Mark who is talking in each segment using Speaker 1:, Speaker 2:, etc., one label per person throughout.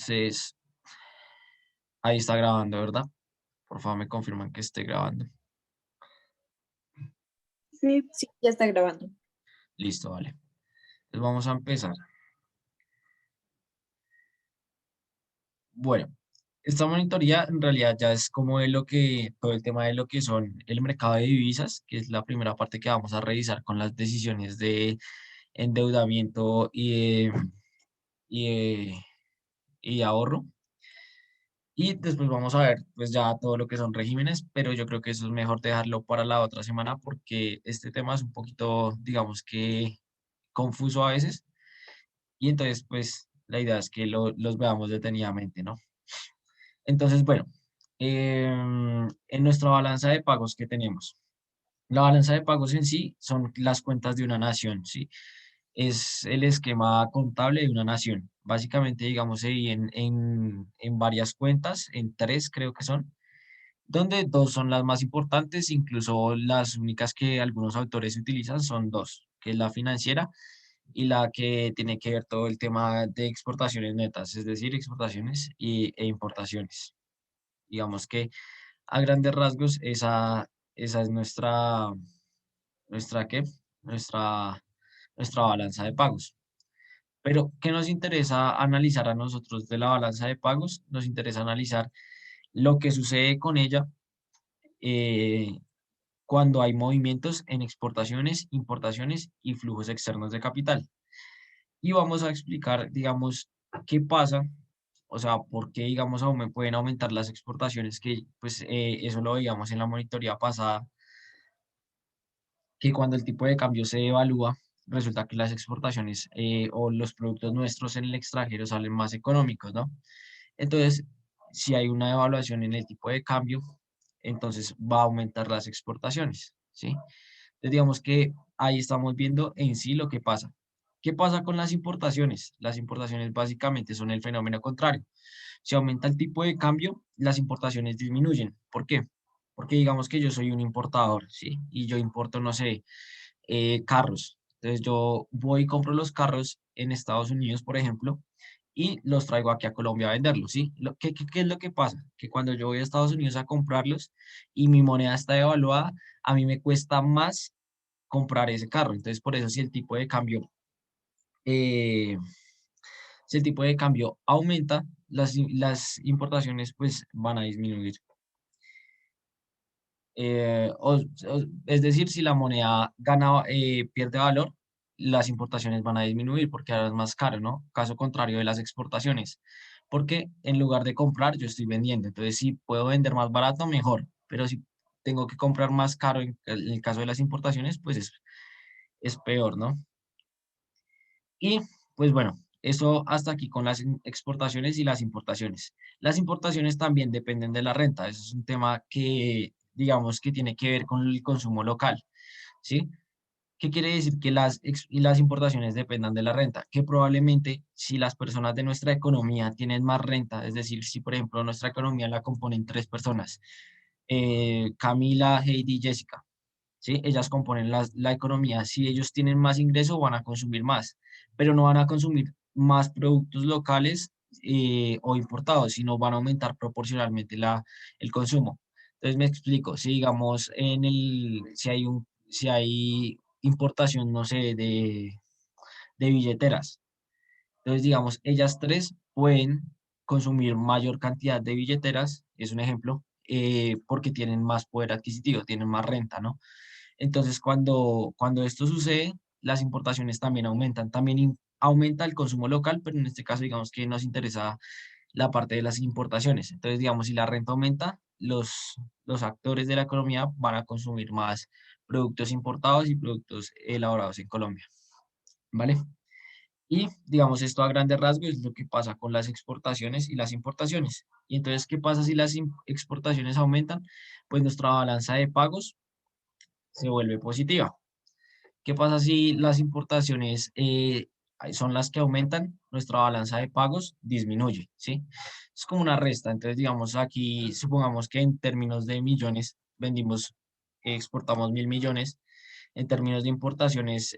Speaker 1: Entonces, ahí está grabando, ¿verdad? Por favor, me confirman que esté grabando.
Speaker 2: Sí, sí, ya está grabando.
Speaker 1: Listo, vale. Entonces vamos a empezar. Bueno, esta monitoría en realidad ya es como de lo que, todo el tema de lo que son el mercado de divisas, que es la primera parte que vamos a revisar con las decisiones de endeudamiento y de, y de ahorro. Y después vamos a ver pues ya todo lo que son regímenes, pero yo creo que eso es mejor dejarlo para la otra semana porque este tema es un poquito, digamos que confuso a veces y entonces pues la idea es que los veamos detenidamente, ¿no? Entonces, bueno, en nuestra balanza de pagos que tenemos, la balanza de pagos en sí son las cuentas de una nación, ¿sí? Es el esquema contable de una nación. Básicamente, digamos, se divide en varias cuentas, en tres creo que son, donde dos son las más importantes, incluso las únicas que algunos autores utilizan son dos, que es la financiera y la que tiene que ver todo el tema de exportaciones netas, es decir, exportaciones e importaciones. Digamos que a grandes rasgos esa es nuestra ¿qué? Nuestra, nuestra balanza de pagos. Pero, ¿qué nos interesa analizar a nosotros de la balanza de pagos? Nos interesa analizar lo que sucede con ella eh, cuando hay movimientos en exportaciones, importaciones y flujos externos de capital. Y vamos a explicar, digamos, qué pasa, o sea, por qué, digamos, pueden aumentar las exportaciones, que pues eso lo veíamos en la monitoría pasada, que cuando el tipo de cambio se evalúa, resulta que las exportaciones o los productos nuestros en el extranjero salen más económicos, ¿no? Entonces, si hay una devaluación en el tipo de cambio, entonces va a aumentar las exportaciones, ¿sí? Entonces, digamos que ahí estamos viendo en sí lo que pasa. ¿Qué pasa con las importaciones? Las importaciones básicamente son el fenómeno contrario. Si aumenta el tipo de cambio, las importaciones disminuyen. ¿Por qué? Porque digamos que yo soy un importador, ¿sí? Y yo importo, no sé, carros. Entonces yo voy y compro los carros en Estados Unidos, por ejemplo, y los traigo aquí a Colombia a venderlos, ¿sí? ¿Qué es lo que pasa? Que cuando yo voy a Estados Unidos a comprarlos y mi moneda está devaluada, a mí me cuesta más comprar ese carro. Entonces, por eso si el tipo de cambio, eh, si el tipo de cambio aumenta, las importaciones pues van a disminuir. Es decir, si la moneda gana, pierde valor, las importaciones van a disminuir porque ahora es más caro, ¿no? Caso contrario de las exportaciones, porque en lugar de comprar, yo estoy vendiendo. Entonces, si puedo vender más barato, mejor, pero si tengo que comprar más caro en el caso de las importaciones, pues es peor, ¿no? Y pues bueno, eso hasta aquí con las exportaciones y las importaciones. Las importaciones también dependen de la renta. Eso es un tema que, digamos, que tiene que ver con el consumo local, ¿sí? ¿Qué quiere decir que y las importaciones dependan de la renta? Que probablemente si las personas de nuestra economía tienen más renta, es decir, si por ejemplo nuestra economía la componen tres personas, Camila, Heidi, Jessica, ¿sí? Ellas componen la economía. Si ellos tienen más ingreso, van a consumir más, pero no van a consumir más productos locales o importados, sino van a aumentar proporcionalmente el consumo. Entonces me explico, si digamos si hay importación, no sé, de billeteras, entonces digamos, ellas tres pueden consumir mayor cantidad de billeteras, es un ejemplo, porque tienen más poder adquisitivo, tienen más renta, ¿no? Entonces, cuando esto sucede, las importaciones también aumentan. También aumenta el consumo local, pero en este caso, digamos que nos interesa la parte de las importaciones. Entonces, digamos, si la renta aumenta, los actores de la economía van a consumir más productos importados y productos elaborados en Colombia, ¿vale? Y, digamos, esto a grandes rasgos es lo que pasa con las exportaciones y las importaciones. Y entonces, ¿qué pasa si las exportaciones aumentan? Pues nuestra balanza de pagos se vuelve positiva. ¿Qué pasa si las importaciones son las que aumentan? Nuestra balanza de pagos disminuye, ¿sí? Es como una resta. Entonces, digamos, aquí supongamos que en términos de millones vendimos, exportamos 1.000 millones. En términos de importaciones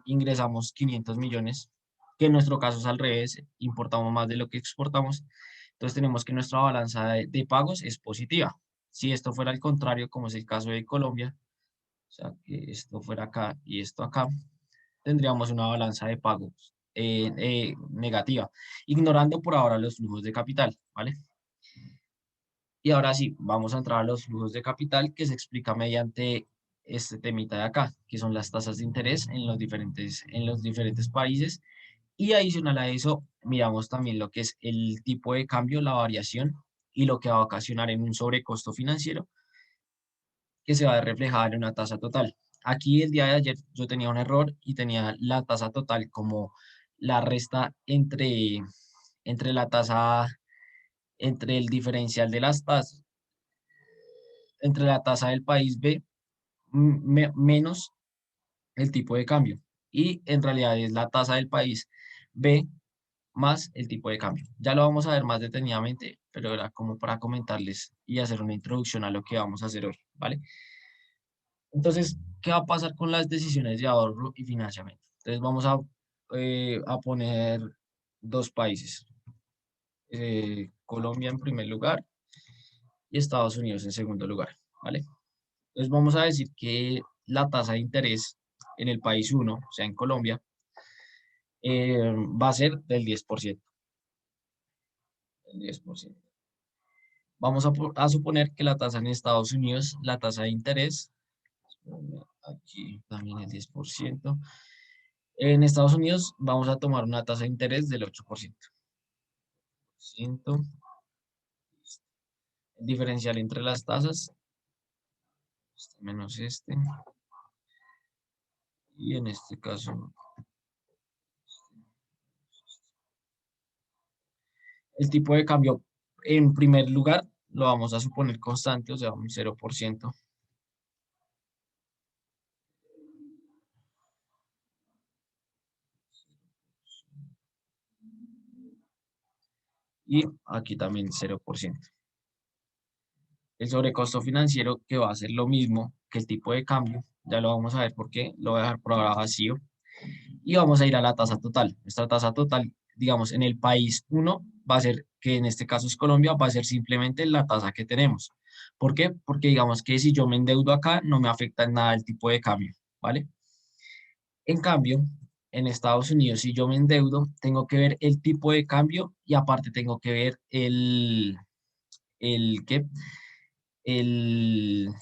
Speaker 1: ingresamos 500 millones. que en nuestro caso es al revés, importamos más de lo que exportamos, entonces tenemos que nuestra balanza de pagos es positiva. Si esto fuera al contrario, como es el caso de Colombia, o sea, que esto fuera acá y esto acá, tendríamos una balanza de pagos negativa, ignorando por ahora los flujos de capital, ¿vale? Y ahora sí, vamos a entrar a los flujos de capital que se explica mediante este temita de acá, que son las tasas de interés en los diferentes países. Y adicional a eso, miramos también lo que es el tipo de cambio, la variación y lo que va a ocasionar en un sobrecosto financiero que se va a reflejar en una tasa total. Aquí el día de ayer yo tenía un error y tenía la tasa total como la resta entre la tasa, entre el diferencial de las tasas, entre la tasa del país B menos el tipo de cambio. Y en realidad es la tasa del país B más el tipo de cambio. Ya lo vamos a ver más detenidamente, pero era como para comentarles y hacer una introducción a lo que vamos a hacer hoy, ¿vale? Entonces, ¿qué va a pasar con las decisiones de ahorro y financiamiento? Entonces, vamos a poner dos países, Colombia en primer lugar y Estados Unidos en segundo lugar, ¿vale? Entonces, vamos a decir que la tasa de interés en el país uno, o sea, en Colombia, va a ser del 10%. El 10%. Vamos a suponer que la tasa en Estados Unidos, la tasa de interés, aquí también el 10%. En Estados Unidos vamos a tomar una tasa de interés del 8%. El diferencial entre las tasas, este menos este, y en este caso, el tipo de cambio en primer lugar lo vamos a suponer constante, o sea, un 0%. Y aquí también 0%. El sobrecosto financiero que va a ser lo mismo que el tipo de cambio, ya lo vamos a ver por qué, lo voy a dejar por ahora vacío. Y vamos a ir a la tasa total. Nuestra tasa total, digamos, en el país uno va a ser, que en este caso es Colombia, va a ser simplemente la tasa que tenemos. ¿Por qué? Porque digamos que si yo me endeudo acá, no me afecta en nada el tipo de cambio, ¿vale? En cambio, en Estados Unidos, si yo me endeudo, tengo que ver el tipo de cambio y aparte tengo que ver ¿qué? El,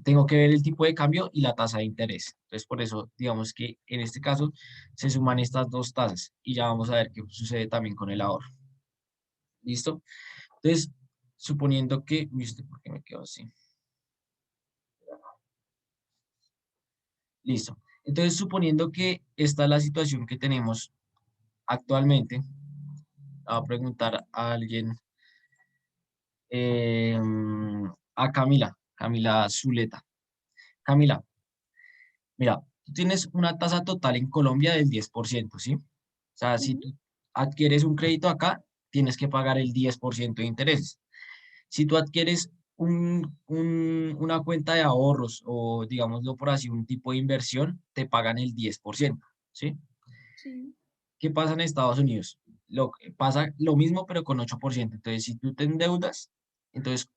Speaker 1: tengo que ver el tipo de cambio y la tasa de interés. Entonces, por eso, digamos que en este caso se suman estas dos tasas y ya vamos a ver qué sucede también con el ahorro. ¿Listo? Entonces, suponiendo que, ¿viste por qué me quedo así? Listo. Entonces, suponiendo que esta es la situación que tenemos actualmente, a preguntar a alguien, eh, a Camila Zuleta. Camila, mira, tú tienes una tasa total en Colombia del 10%, ¿sí? O sea, si
Speaker 2: Ujú.
Speaker 1: tú adquieres un crédito acá, tienes que pagar el 10% de intereses. Si tú adquieres una cuenta de ahorros o, digámoslo por así, un tipo de inversión, te pagan el 10%, ¿sí?
Speaker 2: Sí.
Speaker 1: ¿Qué pasa en Estados Unidos? Pasa lo mismo, pero con 8%. Entonces, si tú te endeudas, entonces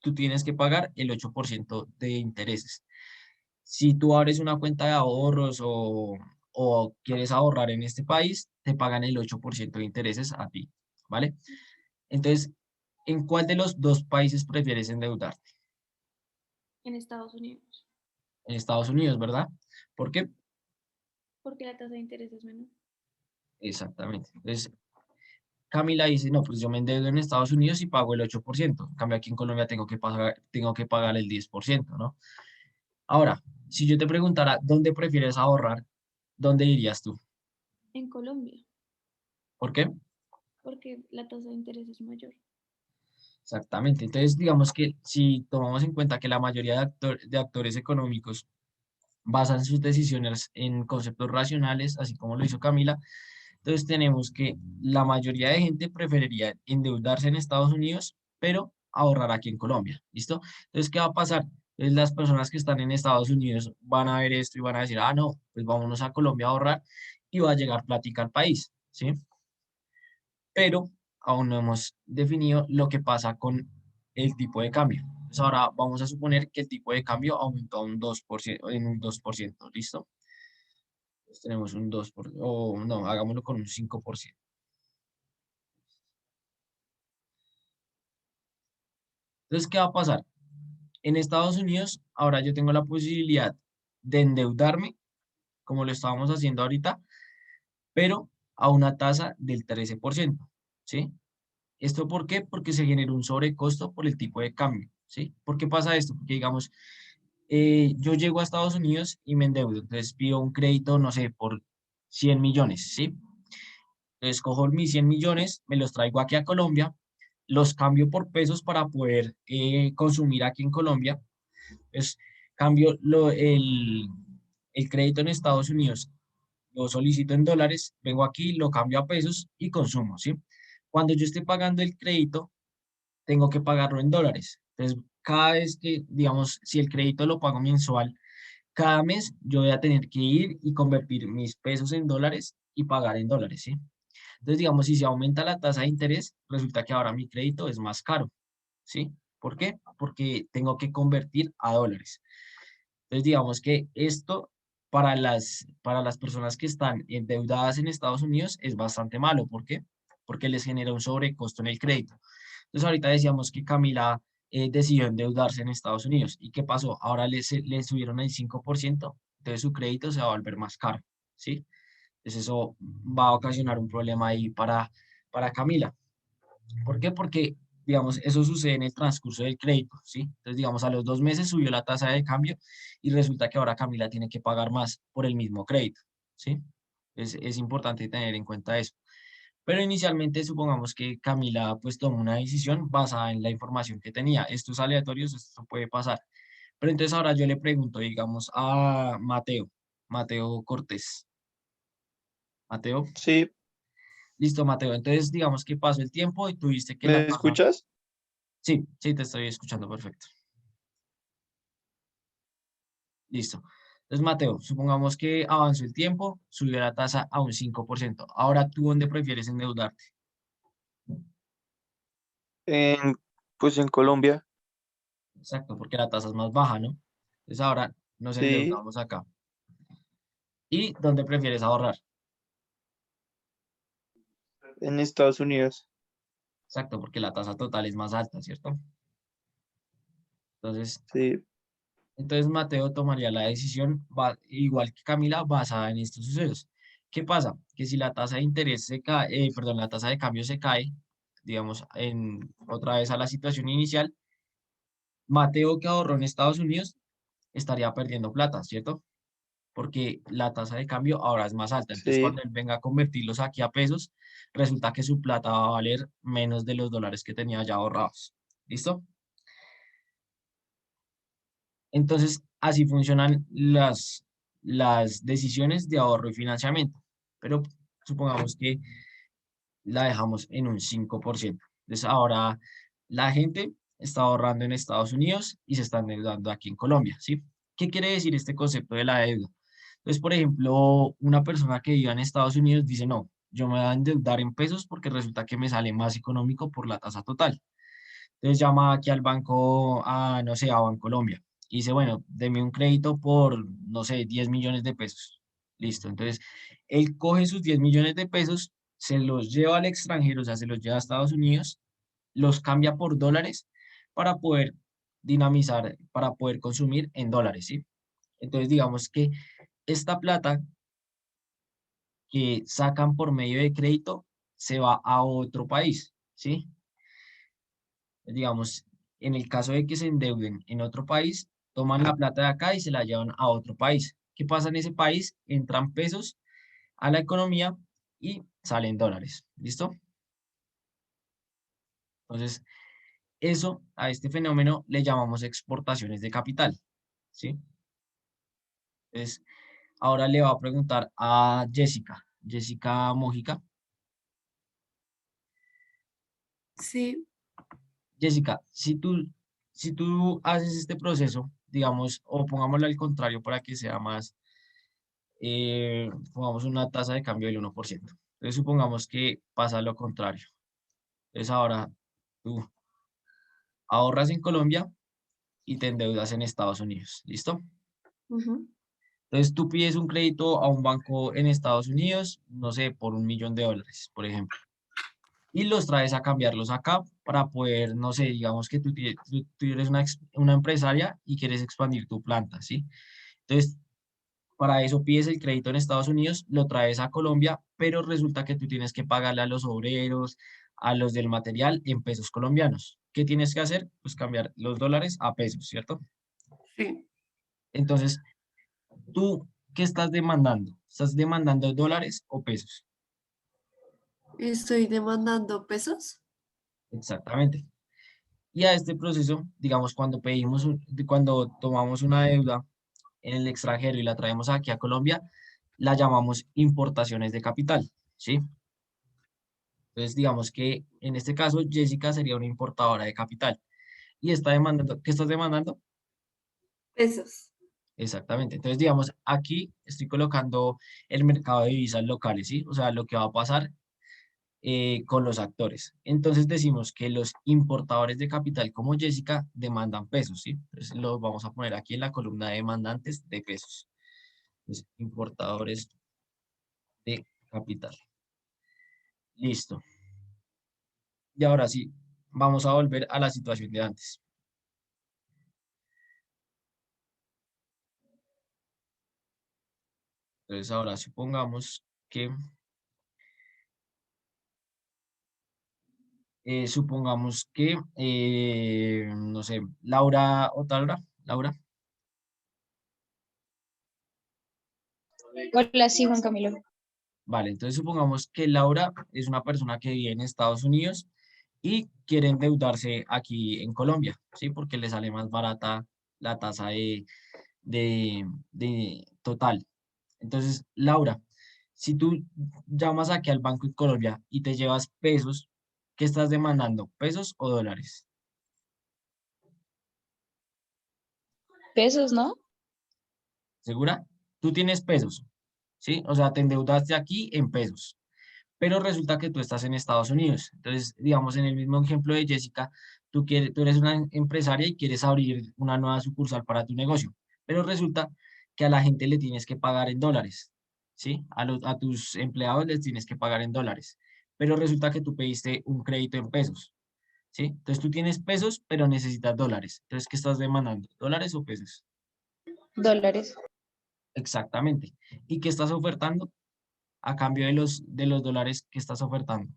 Speaker 1: tú tienes que pagar el 8% de intereses. Si tú abres una cuenta de ahorros o quieres ahorrar en este país, te pagan el 8% de intereses a ti, ¿vale? Entonces, ¿en cuál de los dos países prefieres endeudarte?
Speaker 2: En Estados Unidos,
Speaker 1: En Estados Unidos, ¿verdad? ¿Por qué?
Speaker 2: porque la tasa de interés es menor.
Speaker 1: Exactamente. Entonces, Camila dice, no, pues yo me endeudo en Estados Unidos y pago el 8%. En cambio, aquí en Colombia tengo que pagar el 10%, ¿no? Ahora, si yo te preguntara, ¿dónde prefieres ahorrar? ¿Dónde irías tú?
Speaker 2: En Colombia,
Speaker 1: ¿Por qué?
Speaker 2: porque la tasa de interés es mayor.
Speaker 1: Exactamente. Entonces, digamos que si tomamos en cuenta que la mayoría de actores económicos basan sus decisiones en conceptos racionales, así como lo hizo Camila, entonces tenemos que la mayoría de gente preferiría endeudarse en Estados Unidos, pero ahorrar aquí en Colombia. ¿Listo? Entonces, ¿qué va a pasar? Entonces, las personas que están en Estados Unidos van a ver esto y van a decir, ah, no, pues vámonos a Colombia a ahorrar. y va a llegar plática al país, ¿sí? Pero aún no hemos definido lo que pasa con el tipo de cambio. Entonces ahora vamos a suponer que el tipo de cambio aumentó a un 2%, en un 2%, ¿listo? Entonces tenemos un 2%, o no, hagámoslo con un 5%. Entonces, ¿qué va a pasar? En Estados Unidos, ahora yo tengo la posibilidad de endeudarme, como lo estábamos haciendo ahorita, pero a una tasa del 13%, ¿sí? ¿Esto por qué? Porque se genera un sobrecosto por el tipo de cambio, ¿sí? ¿Por qué pasa esto? Porque, digamos, yo llego a Estados Unidos y me endeudo, entonces pido un crédito, no sé, por 100 millones, ¿sí? Entonces cojo mis 100 millones, me los traigo aquí a Colombia, los cambio por pesos para poder consumir aquí en Colombia. Entonces, cambio el crédito en Estados Unidos, lo solicito en dólares, vengo aquí, lo cambio a pesos y consumo, ¿sí? Cuando yo esté pagando el crédito, tengo que pagarlo en dólares. Entonces, cada vez que, digamos, si el crédito lo pago mensual, cada mes yo voy a tener que ir y convertir mis pesos en dólares y pagar en dólares, ¿sí? Entonces, digamos, si se aumenta la tasa de interés, resulta que ahora mi crédito es más caro, ¿sí? ¿Por qué? Porque tengo que convertir a dólares. Entonces, digamos que esto para las personas que están endeudadas en Estados Unidos es bastante malo. ¿Por qué? Porque les genera un sobrecosto en el crédito. Entonces, ahorita decíamos que Camila decidió endeudarse en Estados Unidos. ¿Y qué pasó? Ahora le subieron el 5%, entonces su crédito se va a volver más caro, ¿sí? Entonces, eso va a ocasionar un problema ahí para Camila. ¿Por qué? Porque, digamos, eso sucede en el transcurso del crédito, ¿sí? Entonces, digamos, a los 2 meses subió la tasa de cambio y resulta que ahora Camila tiene que pagar más por el mismo crédito, ¿sí? Es importante tener en cuenta eso. Pero inicialmente supongamos que Camila pues tomó una decisión basada en la información que tenía. Esto es aleatorio, esto puede pasar. Pero entonces ahora yo le pregunto, digamos, a Mateo Cortés. Mateo,
Speaker 3: Sí,
Speaker 1: listo, Mateo. Entonces digamos que pasó el tiempo y tuviste que la
Speaker 3: ¿me
Speaker 1: tasa.
Speaker 3: escuchas?
Speaker 1: Sí, sí, te estoy escuchando, perfecto. Listo. Entonces, Mateo, supongamos que avanzó el tiempo, subió la tasa a un 5%. Ahora, ¿tú dónde prefieres endeudarte?
Speaker 3: En, pues en Colombia,
Speaker 1: Exacto, porque la tasa es más baja, ¿no? Entonces, ahora nos
Speaker 3: sí,
Speaker 1: endeudamos acá. ¿Y dónde prefieres ahorrar?
Speaker 3: en Estados Unidos,
Speaker 1: Exacto, porque la tasa total es más alta, ¿cierto? Entonces,
Speaker 3: sí,
Speaker 1: entonces Mateo tomaría la decisión, igual que Camila, basada en estos sucesos. ¿Qué pasa? Que si la tasa de interés se cae, perdón, la tasa de cambio se cae, digamos, otra vez a la situación inicial, Mateo que ahorró en Estados Unidos estaría perdiendo plata, ¿cierto? Porque la tasa de cambio ahora es más alta. Entonces,
Speaker 3: sí,
Speaker 1: cuando él venga a convertirlos aquí a pesos, resulta que su plata va a valer menos de los dólares que tenía ya ahorrados. ¿Listo? Entonces, así funcionan las decisiones de ahorro y financiamiento. Pero supongamos que la dejamos en un 5%. Entonces, ahora la gente está ahorrando en Estados Unidos y se está endeudando aquí en Colombia, ¿sí? ¿Qué quiere decir este concepto de la deuda? Entonces, por ejemplo, una persona que vive en Estados Unidos dice, no, yo me voy a endeudar en pesos porque resulta que me sale más económico por la tasa total. Entonces llama aquí al banco, no sé, a Bancolombia, y dice, bueno, deme un crédito por, no sé, 10 millones de pesos. Listo. Entonces, él coge sus 10 millones de pesos, se los lleva al extranjero, o sea, se los lleva a Estados Unidos, los cambia por dólares para poder dinamizar, para poder consumir en dólares, ¿sí? Entonces, digamos que esta plata que sacan por medio de crédito se va a otro país, ¿sí? Digamos, en el caso de que se endeuden en otro país, toman la plata de acá y se la llevan a otro país. ¿Qué pasa en ese país? Entran pesos a la economía y salen dólares. ¿Listo? Entonces, eso a este fenómeno le llamamos exportaciones de capital. ¿Sí? Entonces, ahora le va a preguntar a Jessica, Jessica Mójica.
Speaker 2: Sí,
Speaker 1: Jessica, si tú haces este proceso, digamos, o pongámoslo al contrario para que sea más, pongamos una tasa de cambio del 1%. Entonces supongamos que pasa lo contrario. Entonces ahora tú ahorras en Colombia y te endeudas en Estados Unidos. ¿Listo?
Speaker 2: Ujú.
Speaker 1: Entonces tú pides un crédito a un banco en Estados Unidos, no sé, por $1.000.000, por ejemplo, y los traes a cambiarlos acá para poder, no sé, digamos que tú eres una empresaria y quieres expandir tu planta, ¿sí? Entonces, para eso pides el crédito en Estados Unidos, lo traes a Colombia, pero resulta que tú tienes que pagarle a los obreros, a los del material en pesos colombianos. ¿Qué tienes que hacer? Pues cambiar los dólares a pesos, ¿cierto?
Speaker 2: Sí.
Speaker 1: Entonces, ¿tú qué estás demandando? ¿Estás demandando dólares o pesos?
Speaker 2: Estoy demandando pesos.
Speaker 1: Exactamente. Y a este proceso, digamos, cuando tomamos una deuda en el extranjero y la traemos aquí a Colombia, la llamamos importaciones de capital, ¿sí? Entonces, digamos que en este caso, Jessica sería una importadora de capital y está demandando, ¿qué estás demandando?
Speaker 2: Pesos.
Speaker 1: Exactamente. Entonces, digamos, aquí estoy colocando el mercado de divisas locales, ¿sí? O sea, lo que va a pasar con los actores. Entonces decimos que los importadores de capital como Jessica demandan pesos, ¿sí? Entonces los vamos a poner aquí en la columna de demandantes de pesos. Entonces, importadores de capital. Listo. Y ahora sí, vamos a volver a la situación de antes. Entonces ahora supongamos que, no sé, Laura Otalora, Laura,
Speaker 4: Hola, sí, Juan Camilo.
Speaker 1: vale, entonces supongamos que Laura es una persona que vive en Estados Unidos y quiere endeudarse aquí en Colombia, ¿sí? Porque le sale más barata la tasa de total. Entonces, Laura, si tú llamas aquí al Banco en Colombia y te llevas pesos, ¿qué estás demandando? ¿Pesos o dólares?
Speaker 4: Pesos, ¿no?
Speaker 1: ¿Segura? Tú tienes pesos, ¿sí? O sea, te endeudaste aquí en pesos, pero resulta que tú estás en Estados Unidos. Entonces, digamos, en el mismo ejemplo de Jessica, tú eres una empresaria y quieres abrir una nueva sucursal para tu negocio, pero resulta que a la gente le tienes que pagar en dólares, ¿sí? A tus empleados les tienes que pagar en dólares, pero resulta que tú pediste un crédito en pesos, ¿sí? Entonces tú tienes pesos, pero necesitas dólares. Entonces, ¿qué estás demandando? ¿Dólares o pesos?
Speaker 4: Dólares.
Speaker 1: Exactamente. ¿Y qué estás ofertando a cambio de los dólares que estás ofertando?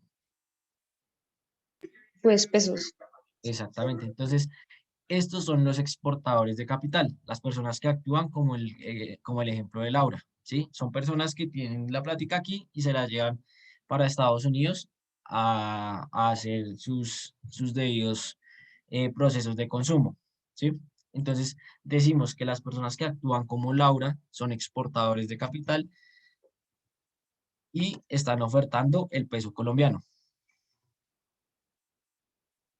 Speaker 4: Pues pesos.
Speaker 1: Exactamente. Entonces, estos son los exportadores de capital, las personas que actúan como el ejemplo de Laura, ¿sí? Son personas que tienen la plática aquí y se la llevan para Estados Unidos a hacer sus debidos procesos de consumo, ¿sí? Entonces, decimos que las personas que actúan como Laura son exportadores de capital y están ofertando el peso colombiano.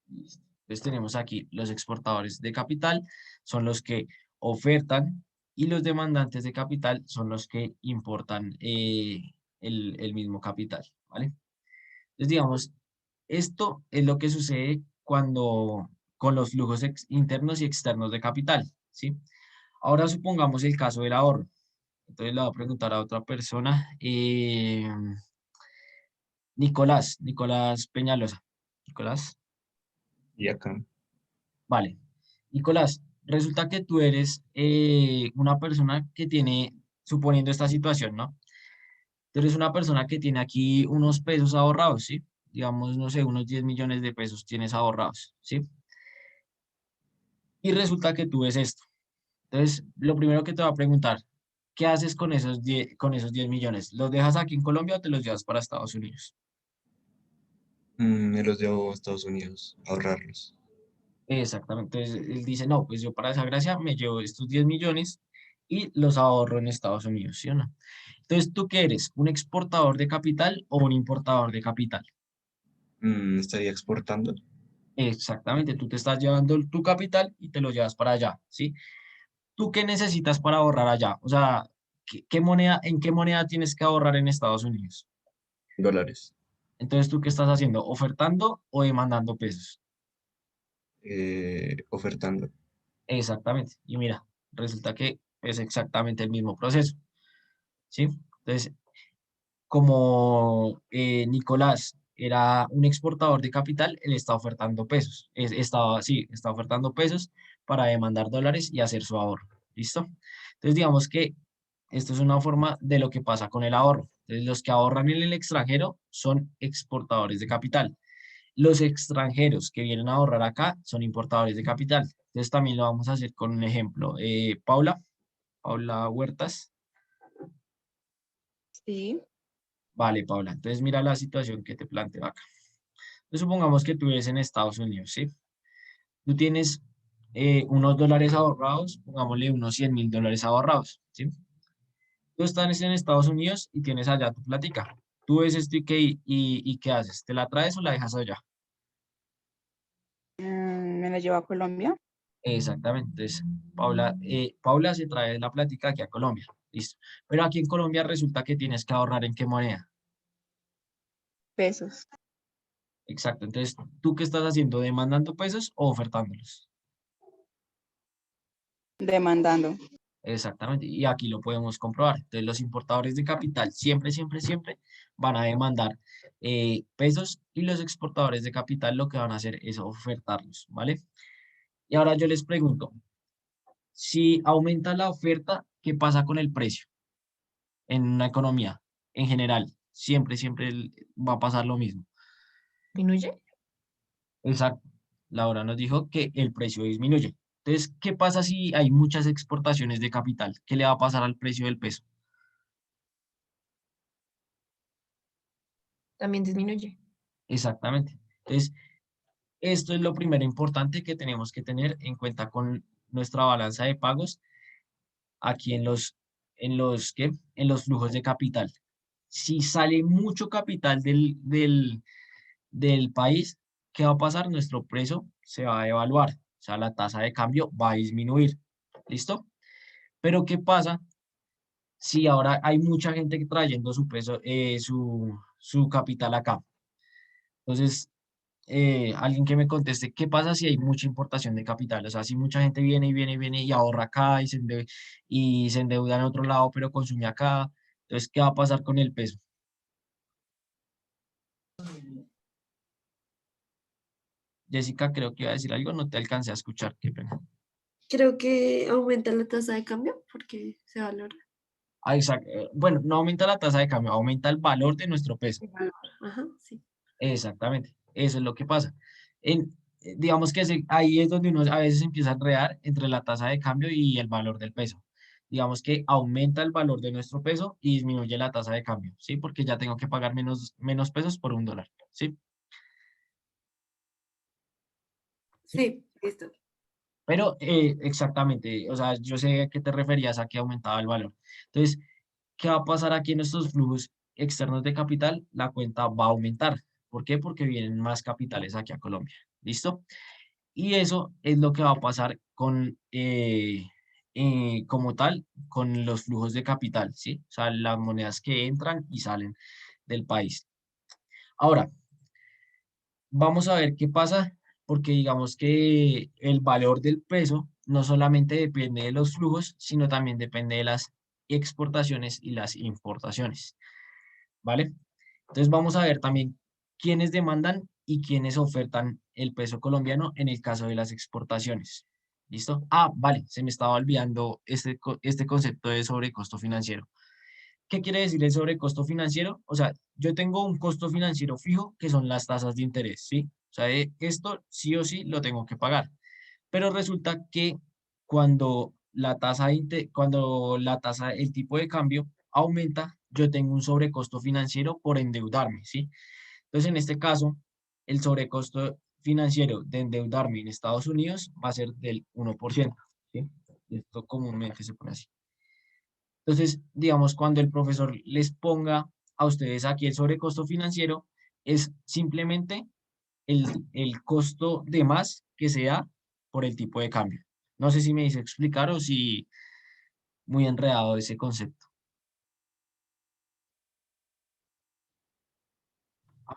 Speaker 1: Listo. Entonces tenemos aquí los exportadores de capital, son los que ofertan y los demandantes de capital son los que importan el mismo capital, ¿vale? Entonces digamos, esto es lo que sucede cuando con los flujos internos y externos de capital, ¿sí? Ahora supongamos el caso del ahorro. Entonces le voy a preguntar a otra persona, Nicolás Peñalosa. Nicolás.
Speaker 3: Y acá.
Speaker 1: Vale. Nicolás, resulta que tú eres una persona que tiene, suponiendo esta situación, ¿no? Tú eres una persona que tiene aquí unos pesos ahorrados, ¿sí? Digamos, no sé, unos 10 millones de pesos tienes ahorrados, ¿sí? Y resulta que tú ves esto. Entonces, lo primero que te va a preguntar, ¿qué haces con esos 10 millones? ¿Los dejas aquí en Colombia o te los llevas para Estados Unidos?
Speaker 5: Me los llevo a Estados Unidos a ahorrarlos.
Speaker 1: Exactamente. Entonces, él dice, no, pues yo para esa gracia me llevo estos 10 millones y los ahorro en Estados Unidos, ¿sí o no? Entonces, ¿tú qué eres? ¿Un exportador de capital o un importador de capital?
Speaker 5: Estaría exportando.
Speaker 1: Exactamente, tú te estás llevando tu capital y te lo llevas para allá, ¿sí? ¿Tú qué necesitas para ahorrar allá? O sea, ¿en qué moneda tienes que ahorrar en Estados Unidos?
Speaker 5: Dólares.
Speaker 1: Entonces, ¿tú qué estás haciendo? ¿Ofertando o demandando pesos?
Speaker 5: Ofertando.
Speaker 1: Exactamente. Y mira, resulta que es exactamente el mismo proceso, ¿sí? Entonces, como Nicolás era un exportador de capital, él está ofertando pesos. Está ofertando pesos para demandar dólares y hacer su ahorro. ¿Listo? Entonces, digamos que esto es una forma de lo que pasa con el ahorro. Entonces, los que ahorran en el extranjero son exportadores de capital. Los extranjeros que vienen a ahorrar acá son importadores de capital. Entonces, también lo vamos a hacer con un ejemplo. Paula Huertas.
Speaker 4: Sí,
Speaker 1: Vale, Paula. Entonces, mira la situación que te planteo acá. Entonces, supongamos que tú vives en Estados Unidos, ¿sí? Tú tienes unos dólares ahorrados, pongámosle unos 100.000 dólares ahorrados, ¿sí? Tú estás en Estados Unidos y tienes allá tu plática. Tú ves esto y ¿qué haces? ¿Te la traes o la dejas allá?
Speaker 6: Me la llevo a Colombia,
Speaker 1: Exactamente. Entonces, Paula se trae la plática aquí a Colombia. Listo. Pero aquí en Colombia resulta que tienes que ahorrar en qué moneda.
Speaker 6: pesos,
Speaker 1: Exacto. Entonces, ¿tú qué estás haciendo? ¿Demandando pesos o ofertándolos?
Speaker 6: demandando.
Speaker 1: Exactamente, y aquí lo podemos comprobar. Entonces, los importadores de capital siempre, siempre, siempre van a demandar pesos y los exportadores de capital lo que van a hacer es ofertarlos, ¿vale? Y ahora yo les pregunto, si aumenta la oferta, ¿qué pasa con el precio en una economía en general? Siempre, siempre va a pasar lo mismo.
Speaker 7: ¿Disminuye?
Speaker 1: Exacto. Laura nos dijo que el precio disminuye. Entonces, ¿qué pasa si hay muchas exportaciones de capital? ¿Qué le va a pasar al precio del peso?
Speaker 7: También disminuye.
Speaker 1: Exactamente. Entonces, esto es lo primero importante que tenemos que tener en cuenta con nuestra balanza de pagos aquí ¿qué? En los flujos de capital. Si sale mucho capital del país, ¿qué va a pasar? Nuestro precio se va a evaluar, o sea, la tasa de cambio va a disminuir. ¿Listo? Pero ¿qué pasa si ahora hay mucha gente trayendo su peso, su capital acá? Entonces, alguien que me conteste, ¿qué pasa si hay mucha importación de capital? O sea, si mucha gente viene y viene y viene y ahorra acá y se endeuda en otro lado, pero consume acá, entonces, ¿qué va a pasar con el peso? Jessica, creo que iba a decir algo, no te alcancé a escuchar, qué pena.
Speaker 2: Creo que aumenta la tasa de cambio porque se valora
Speaker 1: Ah, exacto. Bueno, no aumenta la tasa de cambio, aumenta el valor de nuestro peso.
Speaker 2: el valor. Ajá, sí.
Speaker 1: Exactamente, eso es lo que pasa. Digamos que ahí es donde uno a veces empieza a enredar entre la tasa de cambio y el valor del peso. Digamos que aumenta el valor de nuestro peso y disminuye la tasa de cambio, ¿sí? Porque ya tengo que pagar menos pesos por $1, ¿sí? ¿Sí?
Speaker 2: Sí, listo.
Speaker 1: Pero exactamente, o sea, yo sé a qué te referías a que aumentaba el valor. Entonces, ¿qué va a pasar aquí en estos flujos externos de capital? La cuenta va a aumentar. ¿Por qué? Porque vienen más capitales aquí a Colombia. ¿Listo? Y eso es lo que va a pasar como tal, con los flujos de capital, ¿sí? O sea, las monedas que entran y salen del país. Ahora, vamos a ver qué pasa, porque digamos que el valor del peso no solamente depende de los flujos, sino también depende de las exportaciones y las importaciones, ¿vale? Entonces vamos a ver también quiénes demandan y quiénes ofertan el peso colombiano en el caso de las exportaciones. ¿Listo? Ah, vale, se me estaba olvidando este concepto de sobrecosto financiero. ¿Qué quiere decir el sobrecosto financiero? O sea, yo tengo un costo financiero fijo que son las tasas de interés, ¿sí? O sea, esto sí o sí lo tengo que pagar. Pero resulta que cuando la tasa, el tipo de cambio aumenta, yo tengo un sobrecosto financiero por endeudarme, ¿sí? Entonces, en este caso, el sobrecosto financiero de endeudarme en Estados Unidos va a ser del 1%, ¿sí? Esto comúnmente se pone así. Entonces, digamos, cuando el profesor les ponga a ustedes aquí el sobrecosto financiero, es simplemente el costo de más que se da por el tipo de cambio. No sé si me hice explicar o si muy enredado ese concepto.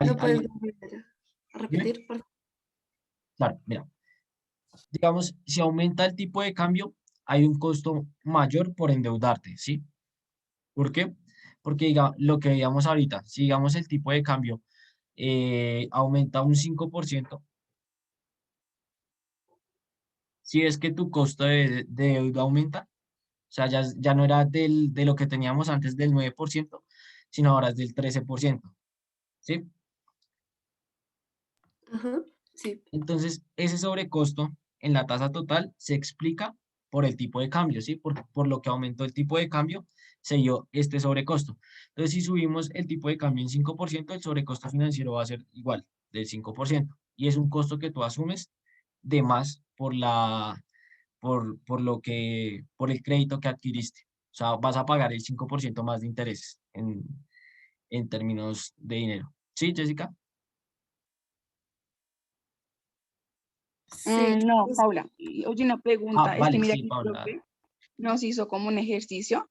Speaker 2: ¿Lo puedes
Speaker 1: ¿Alguien?
Speaker 2: volver a
Speaker 1: Dime.
Speaker 2: repetir, por favor?
Speaker 1: Claro, mira, digamos, si aumenta el tipo de cambio, hay un costo mayor por endeudarte, ¿sí? ¿Por qué? Porque lo que digamos ahorita, si digamos el tipo de cambio aumenta un 5%, si es que tu costo de deuda aumenta, o sea, ya no era de lo que teníamos antes del 9%, sino ahora es del 13%, ¿sí?
Speaker 2: Ajá, sí.
Speaker 1: Entonces, ese sobrecosto en la tasa total se explica por el tipo de cambio, ¿sí? Por lo que aumentó el tipo de cambio, se dio este sobrecosto. Entonces, si subimos el tipo de cambio en 5%, el sobrecosto financiero va a ser igual, del 5%. Y es un costo que tú asumes de más por el crédito que adquiriste. O sea, vas a pagar el 5% más de intereses en términos de dinero. ¿Sí, Jessica?
Speaker 2: Sí,
Speaker 6: No,
Speaker 2: pues,
Speaker 6: Paula. Oye, una
Speaker 1: Ah,
Speaker 6: pregunta. Es que
Speaker 1: vale,
Speaker 6: mira
Speaker 1: sí,
Speaker 6: que el
Speaker 1: Paula.
Speaker 6: profe nos hizo como un ejercicio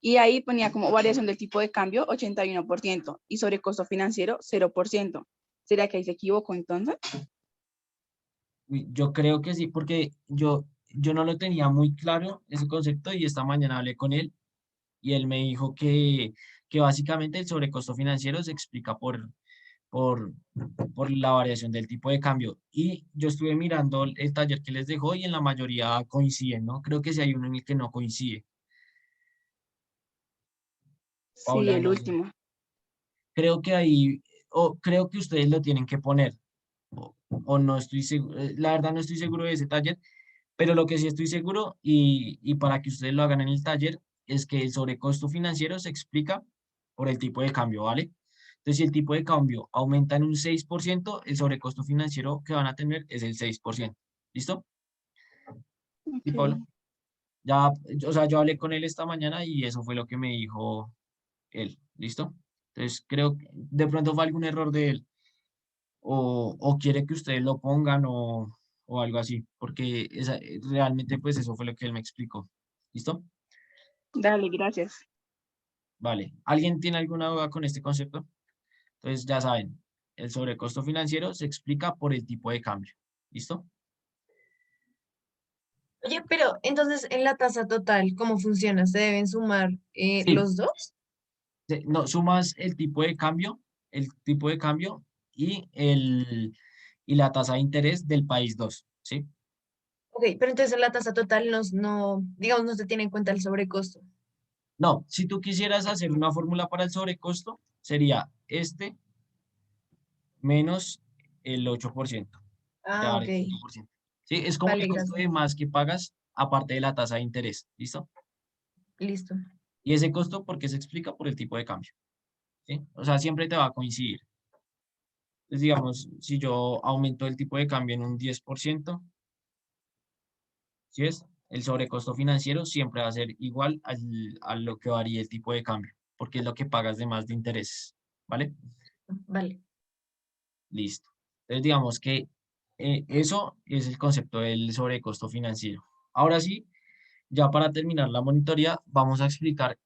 Speaker 6: y ahí ponía como variación del tipo de cambio 81% y sobre costo financiero 0%. ¿Será que ahí se equivocó entonces?
Speaker 1: Uy, yo creo que sí, porque yo no lo tenía muy claro ese concepto y esta mañana hablé con él y él me dijo que básicamente el sobrecosto financiero se explica por, por la variación del tipo de cambio. Y yo estuve mirando el taller que les dejó y en la mayoría coinciden, ¿no? Creo que sí hay uno en el que no coincide.
Speaker 6: Sí,
Speaker 1: Paula,
Speaker 6: el
Speaker 1: no sé.
Speaker 6: último.
Speaker 1: Creo que ahí, o creo que ustedes lo tienen que poner, o no estoy seguro, la verdad no estoy seguro de ese taller, pero lo que sí estoy seguro y para que ustedes lo hagan en el taller es que el sobrecosto financiero se explica por el tipo de cambio, ¿vale? Entonces, si el tipo de cambio aumenta en un 6%, el sobrecosto financiero que van a tener es el 6%. ¿Listo? ¿Sí,
Speaker 6: Ok.
Speaker 1: Pablo? Ya, o sea, yo hablé con él esta mañana y eso fue lo que me dijo él. ¿Listo? Entonces, creo que de pronto fue algún error de él o quiere que ustedes lo pongan o algo así, porque realmente pues eso fue lo que él me explicó. ¿Listo?
Speaker 6: Dale, gracias.
Speaker 1: Vale. ¿Alguien tiene alguna duda con este concepto? Entonces ya saben, el sobrecosto financiero se explica por el tipo de cambio. ¿Listo?
Speaker 7: Oye, pero entonces en la tasa total, ¿cómo funciona? ¿Se deben sumar
Speaker 1: Sí.
Speaker 7: los dos?
Speaker 1: No, sumas el tipo de cambio y la tasa de interés del país 2, ¿sí?
Speaker 7: Ok, pero entonces en la tasa total no, digamos, no se tiene en cuenta el sobrecosto.
Speaker 1: No, si tú quisieras hacer una fórmula para el sobrecosto, sería este menos el 8%. Te va a
Speaker 7: Ah,
Speaker 1: dar
Speaker 7: ok.
Speaker 1: el 8%. ¿Sí? Es como el
Speaker 7: Vale,
Speaker 1: costo
Speaker 7: gracias.
Speaker 1: de más que pagas aparte de la tasa de interés. ¿Listo?
Speaker 7: Listo.
Speaker 1: Y ese costo, ¿por qué se explica? Por el tipo de cambio. ¿Sí? O sea, siempre te va a coincidir. Entonces, digamos, si yo aumento el tipo de cambio en un 10%, ¿sí es? El sobrecosto financiero siempre va a ser igual a lo que varía el tipo de cambio, porque es lo que pagas de más de intereses. ¿Vale?
Speaker 7: Vale.
Speaker 1: Listo. Entonces, digamos que eso es el concepto del sobrecosto financiero. Ahora sí, ya para terminar la monitoría, vamos a explicar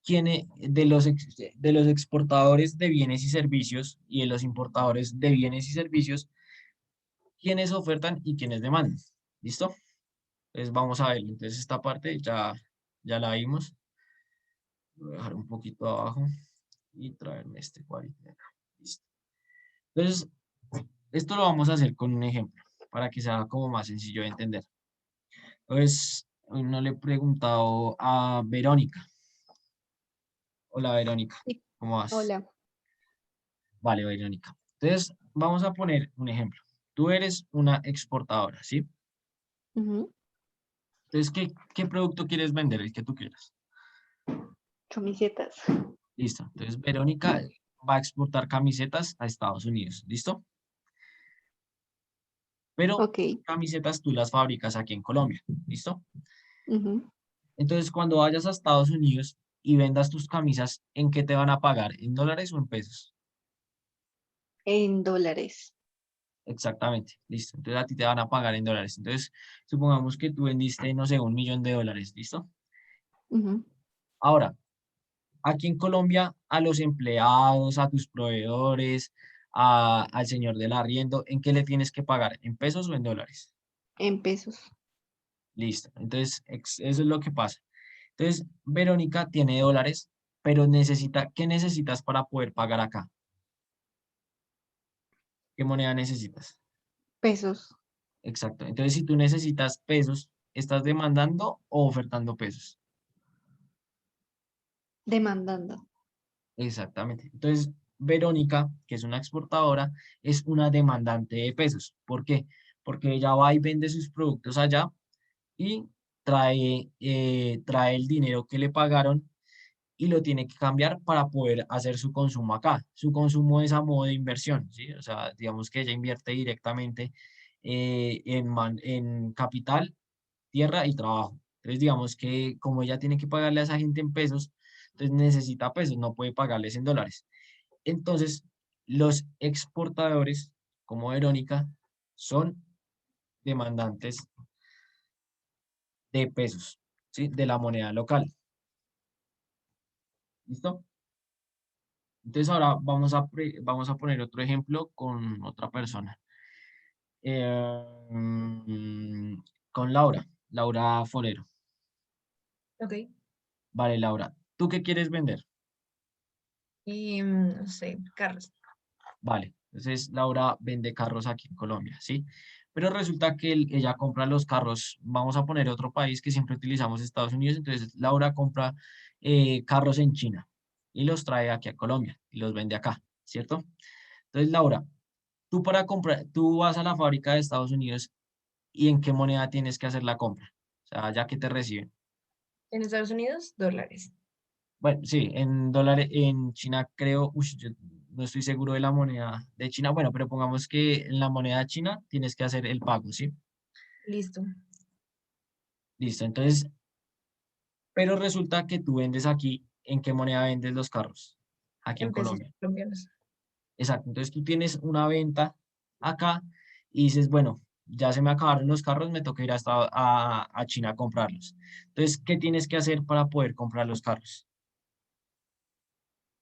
Speaker 1: de los exportadores de bienes y servicios y de los importadores de bienes y servicios, quiénes ofertan y quiénes demandan. ¿Listo? Entonces, vamos a ver. Entonces, esta parte ya la vimos. Voy a dejar un poquito abajo y traerme este cuadrito de acá. Listo. Entonces, esto lo vamos a hacer con un ejemplo para que sea como más sencillo de entender. Entonces, hoy no le he preguntado a Verónica. Hola, Verónica.
Speaker 2: sí,
Speaker 1: ¿Cómo vas?
Speaker 2: hola.
Speaker 1: Vale, Verónica. Entonces, vamos a poner un ejemplo. Tú eres una exportadora, ¿sí?
Speaker 2: Ujú.
Speaker 1: Entonces, ¿qué producto quieres vender? El que tú quieras.
Speaker 2: Camisetas.
Speaker 1: Listo. Entonces, Verónica va a exportar camisetas a Estados Unidos. ¿Listo? Pero
Speaker 2: Ok.
Speaker 1: camisetas tú las fabricas aquí en Colombia. ¿Listo?
Speaker 2: Ujú.
Speaker 1: Entonces, cuando vayas a Estados Unidos y vendas tus camisas, ¿en qué te van a pagar? ¿En dólares o en pesos?
Speaker 2: En dólares.
Speaker 1: Exactamente, listo. Entonces a ti te van a pagar en dólares. Entonces, supongamos que tú vendiste, no sé, $1.000.000, ¿listo?
Speaker 2: Ujú.
Speaker 1: Ahora, Aquí en Colombia, a los empleados, a tus proveedores, al señor del arriendo, ¿en qué le tienes que pagar? ¿En pesos o en dólares?
Speaker 4: En pesos.
Speaker 1: Listo. Entonces, eso es lo que pasa. Entonces, Verónica tiene dólares, pero necesita, ¿qué necesitas para poder pagar acá? ¿Qué moneda necesitas?
Speaker 4: Pesos.
Speaker 1: Exacto. Entonces, si tú necesitas pesos, ¿estás demandando o ofertando pesos?
Speaker 4: Demandando.
Speaker 1: Exactamente. Entonces, Verónica, que es una exportadora, es una demandante de pesos. ¿Por qué? Porque ella va y vende sus productos allá y trae el dinero que le pagaron y lo tiene que cambiar para poder hacer su consumo acá. Su consumo es a modo de inversión, ¿sí? O sea, digamos que ella invierte directamente en capital, tierra y trabajo. Entonces, digamos que como ella tiene que pagarle a esa gente en pesos, entonces necesita pesos, no puede pagarles en dólares. Entonces, los exportadores, como Verónica, son demandantes de pesos, ¿sí? De la moneda local. ¿Listo? Entonces ahora vamos a poner otro ejemplo con otra persona. Con Laura Forero.
Speaker 7: Ok.
Speaker 1: Vale, Laura, ¿tú qué quieres vender?
Speaker 7: Y no sé, carros.
Speaker 1: Vale, entonces Laura vende carros aquí en Colombia, ¿sí? Pero resulta que ella compra los carros, vamos a poner otro país que siempre utilizamos Estados Unidos, entonces Laura compra carros en China y los trae aquí a Colombia y los vende acá, ¿cierto? Entonces, Laura, tú para comprar, tú vas a la fábrica de Estados Unidos y en qué moneda tienes que hacer la compra. O sea, ya que te reciben.
Speaker 7: En Estados Unidos, dólares.
Speaker 1: Bueno, sí, en dólares, en China creo, yo no estoy seguro de la moneda de China, bueno, pero pongamos que en la moneda china tienes que hacer el pago, ¿sí?
Speaker 7: Listo.
Speaker 1: Listo, entonces, pero resulta que tú vendes aquí, ¿en qué moneda vendes los carros? Aquí en
Speaker 7: En pesos
Speaker 1: Colombia.
Speaker 7: colombianos.
Speaker 1: Exacto, entonces tú tienes una venta acá y dices, bueno, ya se me acabaron los carros, me toca ir a China a comprarlos. Entonces, ¿qué tienes que hacer para poder comprar los carros?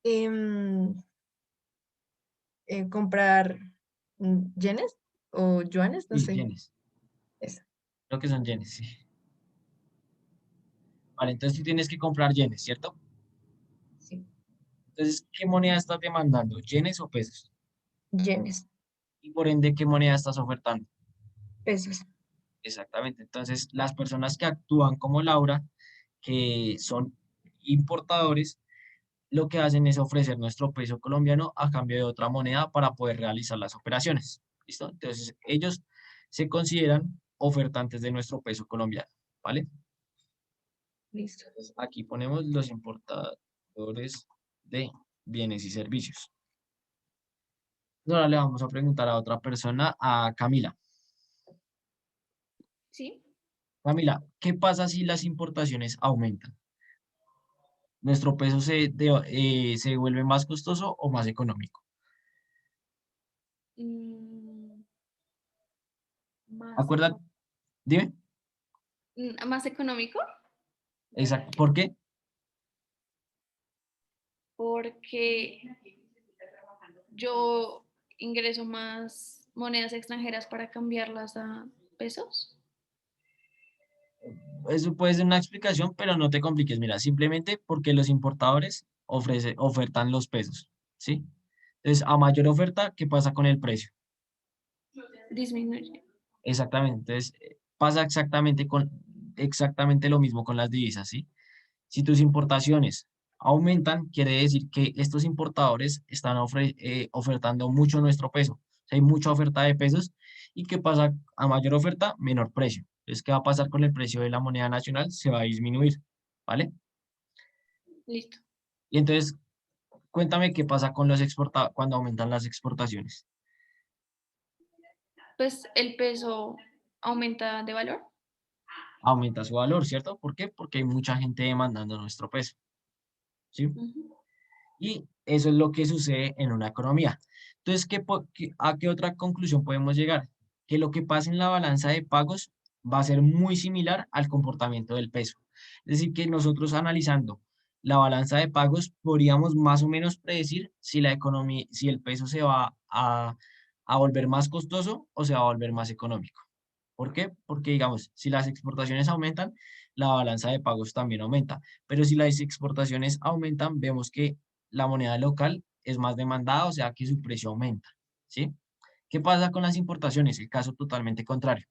Speaker 7: Em, comprar yenes o yuanes, no
Speaker 1: Sí,
Speaker 7: sé.
Speaker 1: yenes.
Speaker 7: Eso.
Speaker 1: Creo que son yenes, sí. Vale, entonces tú tienes que comprar yenes, ¿cierto?
Speaker 7: Sí.
Speaker 1: Entonces, ¿qué moneda estás demandando? ¿Yenes o pesos?
Speaker 7: Yenes.
Speaker 1: Y por ende, ¿qué moneda estás ofertando?
Speaker 7: Pesos.
Speaker 1: Exactamente. Entonces, las personas que actúan como Laura, que son importadores, lo que hacen es ofrecer nuestro peso colombiano a cambio de otra moneda para poder realizar las operaciones. ¿Listo? Entonces, ellos se consideran ofertantes de nuestro peso colombiano, ¿vale?
Speaker 7: Listo.
Speaker 1: Entonces, aquí ponemos los importadores de bienes y servicios. Ahora le vamos a preguntar a otra persona, a Camila.
Speaker 2: ¿Sí?
Speaker 1: Camila, ¿qué pasa si las importaciones aumentan? ¿Nuestro peso se vuelve más costoso o más económico?
Speaker 2: Mm, más,
Speaker 1: Acuérdate, dime.
Speaker 2: más económico
Speaker 1: Exacto. ¿Por qué?
Speaker 2: porque yo ingreso más monedas extranjeras para cambiarlas a pesos.
Speaker 1: Eso puede ser una explicación, pero no te compliques. Mira, simplemente porque los importadores ofertan los pesos, ¿sí? Entonces, a mayor oferta, ¿qué pasa con el precio?
Speaker 2: Disminuye.
Speaker 1: Exactamente. Entonces, pasa exactamente lo mismo con las divisas, ¿sí? Si tus importaciones aumentan, quiere decir que estos importadores están ofertando mucho nuestro peso. O sea, hay mucha oferta de pesos. ¿Y qué pasa? A mayor oferta, menor precio. Entonces, ¿qué va a pasar con el precio de la moneda nacional? Se va a disminuir, ¿vale?
Speaker 2: Listo.
Speaker 1: Y entonces, cuéntame qué pasa con cuando aumentan las exportaciones.
Speaker 2: Pues el peso aumenta de valor.
Speaker 1: Aumenta su valor, ¿cierto? ¿Por qué? Porque hay mucha gente demandando nuestro peso, ¿sí?
Speaker 2: Ujú.
Speaker 1: Y eso es lo que sucede en una economía. Entonces, ¿a qué otra conclusión podemos llegar? Que lo que pasa en la balanza de pagos va a ser muy similar al comportamiento del peso. Es decir, que nosotros analizando la balanza de pagos, podríamos más o menos predecir si la economía, si el peso se va a volver más costoso o se va a volver más económico. ¿Por qué? Porque, digamos, si las exportaciones aumentan, la balanza de pagos también aumenta. Pero si las exportaciones aumentan, vemos que la moneda local es más demandada, o sea que su precio aumenta, ¿sí? ¿Qué pasa con las importaciones? El caso totalmente contrario.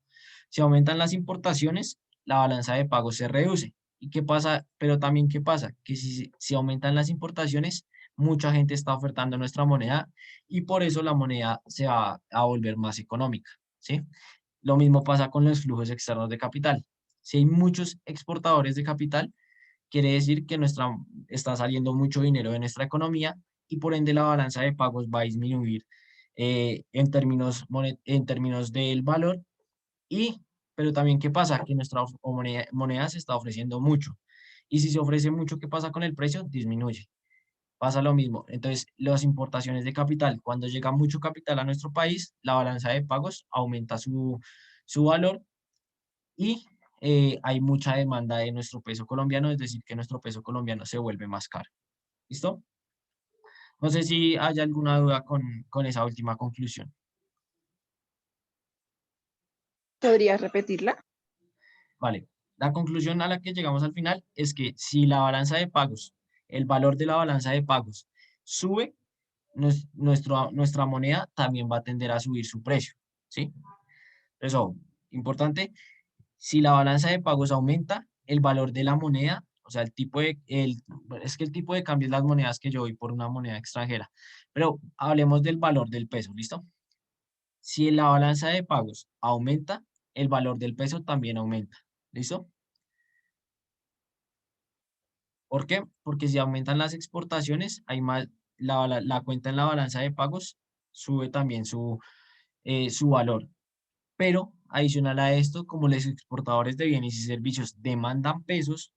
Speaker 1: Si aumentan las importaciones, la balanza de pagos se reduce. ¿Y qué pasa? Pero también, ¿qué pasa? Que si aumentan las importaciones, mucha gente está ofertando nuestra moneda y por eso la moneda se va a volver más económica, ¿sí? Lo mismo pasa con los flujos externos de capital. Si hay muchos exportadores de capital, quiere decir que está saliendo mucho dinero de nuestra economía y por ende la balanza de pagos va a disminuir en términos del valor. Pero también, ¿qué pasa? Que nuestra moneda se está ofreciendo mucho. Y si se ofrece mucho, ¿qué pasa con el precio? Disminuye. Pasa lo mismo. Entonces, las importaciones de capital, cuando llega mucho capital a nuestro país, la balanza de pagos aumenta su valor y hay mucha demanda de nuestro peso colombiano, es decir, que nuestro peso colombiano se vuelve más caro. ¿Listo? No sé si hay alguna duda con esa última conclusión.
Speaker 6: ¿Podrías repetirla?
Speaker 1: Vale. La conclusión a la que llegamos al final es que si la balanza de pagos, el valor de la balanza de pagos sube, nuestra moneda también va a tender a subir su precio, ¿sí? Eso, importante, si la balanza de pagos aumenta, el valor de la moneda, o sea, es que el tipo de cambio es las monedas que yo doy por una moneda extranjera, pero hablemos del valor del peso, ¿listo? Si la balanza de pagos aumenta, el valor del peso también aumenta, ¿listo? ¿Por qué? Porque si aumentan las exportaciones, hay más, la cuenta en la balanza de pagos sube también su valor. Pero adicional a esto, como los exportadores de bienes y servicios demandan pesos,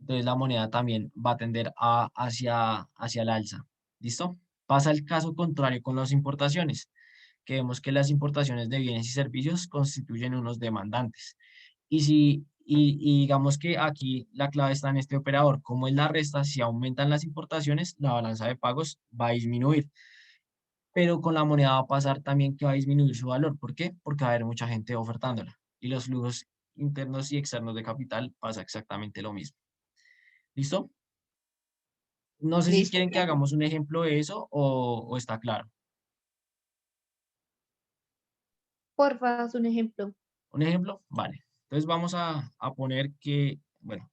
Speaker 1: entonces la moneda también va a tender hacia el alza. ¿Listo? Pasa el caso contrario con las importaciones, que vemos que las importaciones de bienes y servicios constituyen unos demandantes. Y digamos que aquí la clave está en este operador. Como es la resta, si aumentan las importaciones, la balanza de pagos va a disminuir. Pero con la moneda va a pasar también que va a disminuir su valor. ¿Por qué? Porque va a haber mucha gente ofertándola. Y los flujos internos y externos de capital pasa exactamente lo mismo. ¿Listo? No sé si
Speaker 6: Listo.
Speaker 1: quieren que hagamos un ejemplo de eso o está claro.
Speaker 4: Porfa, haz un ejemplo.
Speaker 1: ¿Un ejemplo? Vale. Entonces vamos a poner que, bueno,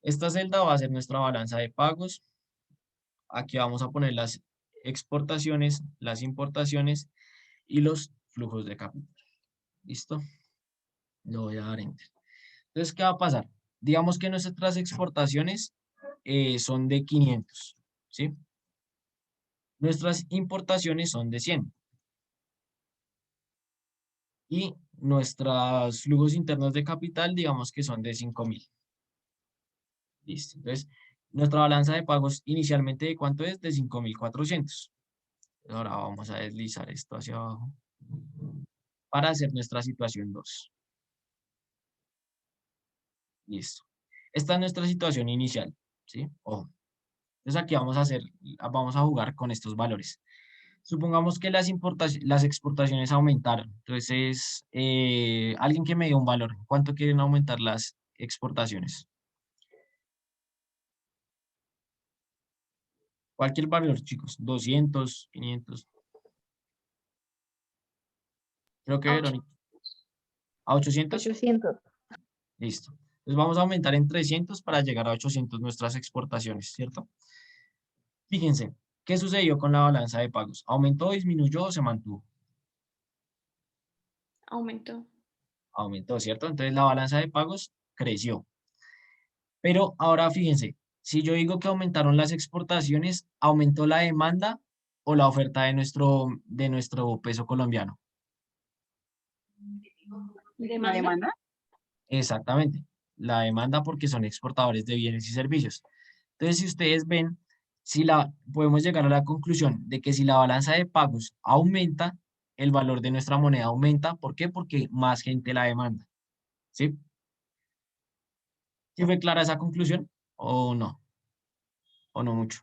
Speaker 1: esta celda va a ser nuestra balanza de pagos. Aquí vamos a poner las exportaciones, las importaciones y los flujos de capital. ¿Listo? Le voy a dar enter. Entonces, ¿qué va a pasar? Digamos que nuestras exportaciones son de 500, ¿sí? Nuestras importaciones son de 100. Y nuestros flujos internos de capital, digamos que son de 5.000. Listo. Entonces, nuestra balanza de pagos inicialmente, ¿de cuánto es? De 5.400. Ahora vamos a deslizar esto hacia abajo para hacer nuestra situación 2. Listo. Esta es nuestra situación inicial, ¿sí? Ojo. Entonces aquí vamos a jugar con estos valores. Supongamos que las exportaciones aumentaron. Entonces, alguien que me dio un valor. ¿Cuánto quieren aumentar las exportaciones? Cualquier valor, chicos. 200, 500. Creo que
Speaker 2: A
Speaker 1: Verónica. ¿A 800?
Speaker 4: 800.
Speaker 1: Listo. Entonces vamos a aumentar en 300 para llegar a 800 nuestras exportaciones, ¿cierto? Fíjense, ¿qué sucedió con la balanza de pagos? ¿Aumentó, disminuyó o se mantuvo?
Speaker 2: Aumentó.
Speaker 1: Aumentó, ¿cierto? Entonces la balanza de pagos creció. Pero ahora fíjense, si yo digo que aumentaron las exportaciones, ¿aumentó la demanda o la oferta de nuestro peso colombiano?
Speaker 6: ¿La
Speaker 2: ¿Demanda?
Speaker 6: demanda?
Speaker 1: Exactamente, la demanda porque son exportadores de bienes y servicios. Entonces, si ustedes ven, podemos llegar a la conclusión de que si la balanza de pagos aumenta, el valor de nuestra moneda aumenta. ¿Por qué? Porque más gente la demanda. ¿Sí? ¿Sí fue clara esa conclusión o no? o no mucho.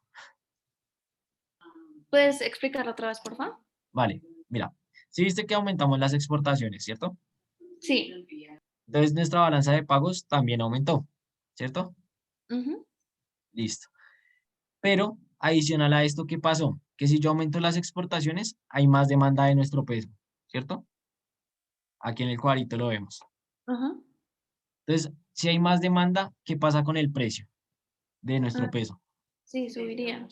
Speaker 2: ¿Puedes explicarlo otra vez, por favor?
Speaker 1: Vale, mira, si viste que aumentamos las exportaciones, ¿cierto?
Speaker 2: Sí.
Speaker 1: Entonces nuestra balanza de pagos también aumentó, ¿cierto?
Speaker 2: Ujú.
Speaker 1: Listo. Pero adicional a esto, ¿qué pasó? Que si yo aumento las exportaciones, hay más demanda de nuestro peso, ¿cierto? Aquí en el cuadrito lo vemos.
Speaker 2: Ajá.
Speaker 1: Entonces, si hay más demanda, ¿qué pasa con el precio de nuestro
Speaker 2: Ah,
Speaker 1: peso?
Speaker 2: sí, subiría.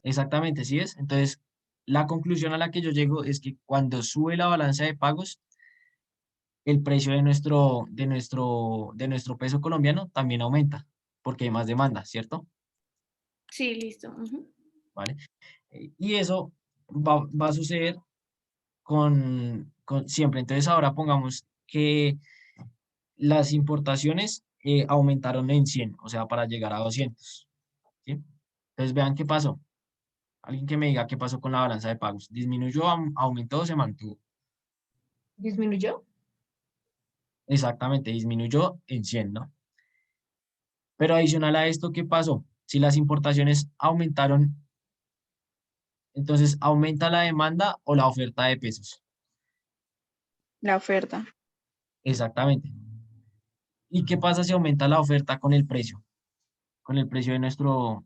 Speaker 1: Exactamente, ¿sí es? Entonces, la conclusión a la que yo llego es que cuando sube la balanza de pagos, el precio de nuestro peso colombiano también aumenta, porque hay más demanda, ¿cierto?
Speaker 2: Sí, listo. Ujú.
Speaker 1: ¿Vale? Y eso va a suceder con siempre. Entonces, ahora pongamos que las importaciones aumentaron en 100, o sea, para llegar a 200, ¿sí? Entonces, vean qué pasó. Alguien que me diga qué pasó con la balanza de pagos. ¿Disminuyó, aumentó o se mantuvo?
Speaker 7: ¿Disminuyó?
Speaker 1: Exactamente, disminuyó en 100, ¿no? Pero adicional a esto, ¿qué pasó? Si las importaciones aumentaron, entonces aumenta la demanda o la oferta de pesos.
Speaker 6: La oferta.
Speaker 1: Exactamente. ¿Y qué pasa si aumenta la oferta con el precio? Con el precio de nuestro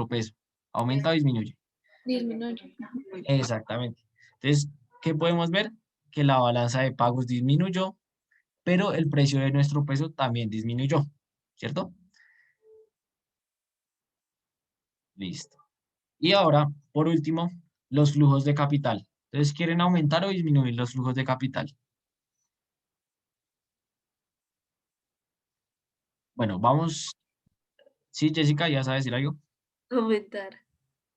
Speaker 1: peso. ¿Aumenta o disminuye?
Speaker 2: Disminuye.
Speaker 1: Exactamente. Entonces, ¿qué podemos ver? Que la balanza de pagos disminuyó, pero el precio de nuestro peso también disminuyó, ¿cierto? Listo. Y ahora, por último, los flujos de capital. Entonces, ¿quieren aumentar o disminuir los flujos de capital? Bueno, vamos. Sí, Jessica, ¿ya sabes decir algo?
Speaker 7: Aumentar.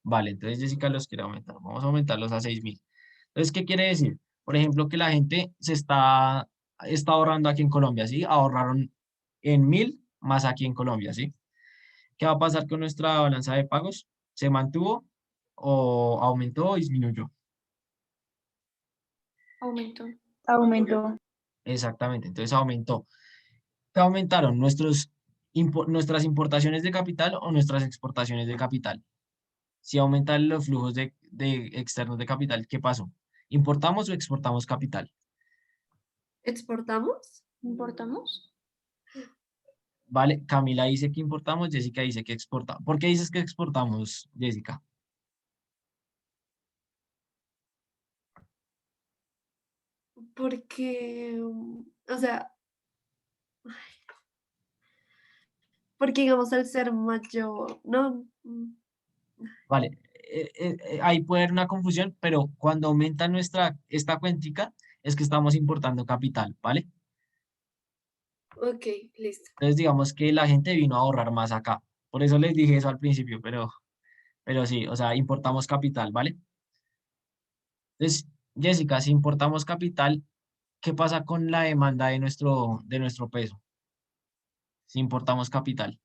Speaker 1: Vale, entonces Jessica los quiere aumentar. Vamos a aumentarlos a 6.000. Entonces, ¿qué quiere decir? Por ejemplo, que la gente está ahorrando aquí en Colombia, ¿sí? Ahorraron en 1.000 más aquí en Colombia, ¿sí? ¿Qué va a pasar con nuestra balanza de pagos? ¿Se mantuvo o aumentó o disminuyó?
Speaker 2: Aumentó.
Speaker 6: Aumentó.
Speaker 1: Exactamente, entonces aumentó. ¿Qué aumentaron? ¿Nuestras importaciones de capital o nuestras exportaciones de capital? Si aumentan los flujos de externos de capital, ¿qué pasó? ¿Importamos o exportamos capital?
Speaker 7: ¿Exportamos?
Speaker 2: ¿Importamos?
Speaker 1: Vale, Camila dice que importamos, Jessica dice que exporta. ¿Por qué dices que exportamos, Jessica?
Speaker 7: Porque, o sea, porque digamos al ser mayor, ¿no?
Speaker 1: Vale, ahí puede haber una confusión, pero cuando aumenta esta cuentica es que estamos importando capital, ¿vale?
Speaker 7: Ok, listo.
Speaker 1: Entonces digamos que la gente vino a ahorrar más acá. Por eso les dije eso al principio, pero sí, o sea, importamos capital, ¿vale? Entonces, Jessica, si importamos capital, ¿qué pasa con la demanda de nuestro peso? Si importamos capital.